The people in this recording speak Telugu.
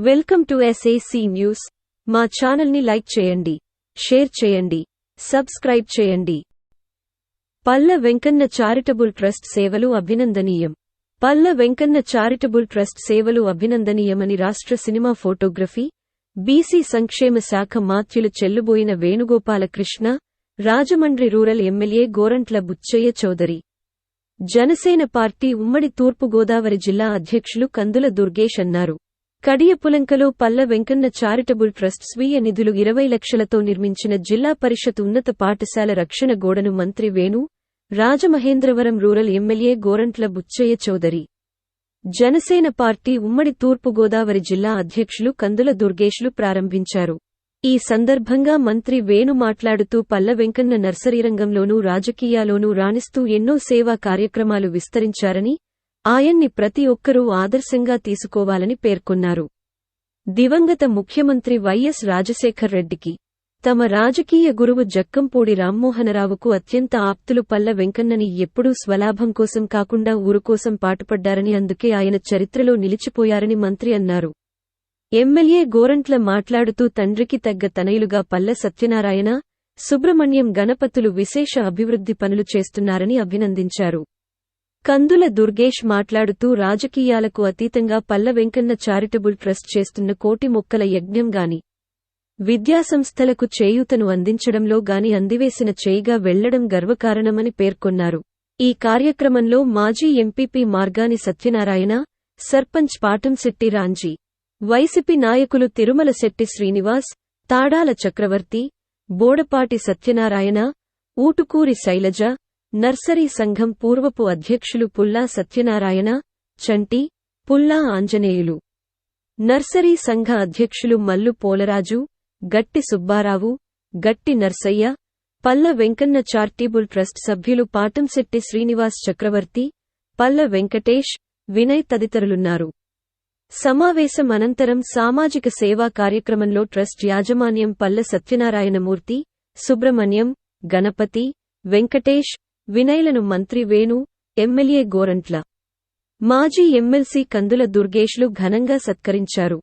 Welcome to SAC news. మా ఛానల్ని లైక్ చేయండి, షేర్ చేయండి, సబ్స్క్రైబ్ చేయండి. పల్ల వెంకన్న చారిటబుల్ ట్రస్ట్ సేవలు అభినందనీయం. పల్ల వెంకన్న చారిటబుల్ ట్రస్ట్ సేవలు అభినందనీయమని రాష్ట్ర సినిమా ఫోటోగ్రఫీ, బీసీ సంక్షేమ శాఖ మాత్యులు Chelluboina Venugopalakrishna, Rajahmundry rural MLA Gorantla Butchaiah Chowdary, Janasena party ఉమ్మడి తూర్పుగోదావరి జిల్లా అధ్యక్షులు కందుల దుర్గేష్ అన్నారు. కడియపులంకలో పల్ల వెంకన్న చారిటబుల్ ట్రస్ట్ స్వీయ నిధులు 20 లక్షలతో నిర్మించిన జిల్లా పరిషత్ ఉన్నత పాఠశాల రక్షణ గోడను మంత్రి Venu, Rajamahendravaram rural MLA Gorantla Butchaiah Chowdary, Janasena party ఉమ్మడి తూర్పుగోదావరి జిల్లా అధ్యక్షులు కందుల దుర్గేష్లు ప్రారంభించారు. ఈ సందర్భంగా మంత్రి వేణు మాట్లాడుతూ పల్ల వెంకన్న నర్సరీ రంగంలోనూ రాజకీయాల్లోనూ రాణిస్తూ ఎన్నో సేవా కార్యక్రమాలు విస్తరించారని, ఆయన్ని ప్రతి ఒక్కరూ ఆదర్శంగా తీసుకోవాలని పేర్కొన్నారు. దివంగత ముఖ్యమంత్రి వైఎస్ రాజశేఖర్ రెడ్డికి, తమ రాజకీయ గురువు జక్కంపూడి రామ్మోహనరావుకు అత్యంత ఆప్తులు పల్ల వెంకన్నని ఎప్పుడూ స్వలాభం కోసం కాకుండా ఊరుకోసం పాటుపడ్డారని, అందుకే ఆయన చరిత్రలో నిలిచిపోయారని మంత్రి అన్నారు. ఎమ్మెల్యే గోరంట్ల మాట్లాడుతూ తండ్రికి తగ్గ తనయులుగా పల్ల సత్యనారాయణ, సుబ్రహ్మణ్యం గణపతులు విశేష అభివృద్ధి పనులు చేస్తున్నారని అభినందించారు. కందుల దుర్గేష్ మాట్లాడుతూ రాజకీయాలకు అతీతంగా పల్ల వెంకన్న చారిటబుల్ ట్రస్ట్ చేస్తున్న కోటి మొక్కల యజ్ఞం గాని, విద్యాసంస్థలకు చేయూతను అందించడంలో గాని అందివేసిన చేయిగా వెళ్లడం గర్వకారణమని పేర్కొన్నారు. ఈ కార్యక్రమంలో మాజీ ఎంపీపీ మార్గాని సత్యనారాయణ, సర్పంచ్ పాటంశెట్టి రాంజీ, వైసీపీ నాయకులు తిరుమల శెట్టి శ్రీనివాస్, తాడాల చక్రవర్తి, బోడపాటి సత్యనారాయణ, ఊటుకూరి శైలజ, నర్సరీ సంఘం పూర్వపు అధ్యక్షులు పుల్లా సత్యనారాయణ, చంటి, పుల్లా ఆంజనేయులు, నర్సరీ సంఘ అధ్యక్షులు మల్లు పోలరాజు, గట్టి సుబ్బారావు, గట్టి నర్సయ్య, పల్ల వెంకన్న చారిటబుల్ ట్రస్ట్ సభ్యులు పాటంశెట్టి శ్రీనివాస్ చక్రవర్తి, పల్ల వెంకటేష్, వినయ్ తదితరులున్నారు. సమావేశం అనంతరం సామాజిక సేవా కార్యక్రమంలో ట్రస్ట్ యాజమాన్యం పల్ల సత్యనారాయణమూర్తి, సుబ్రహ్మణ్యం, గణపతి, వెంకటేష్, వినయ్లను మంత్రి వేణు, ఎమ్మెల్యే గోరంట్ల, మాజీ ఎమ్మెల్సీ కందుల దుర్గేష్లు ఘనంగా సత్కరించారు.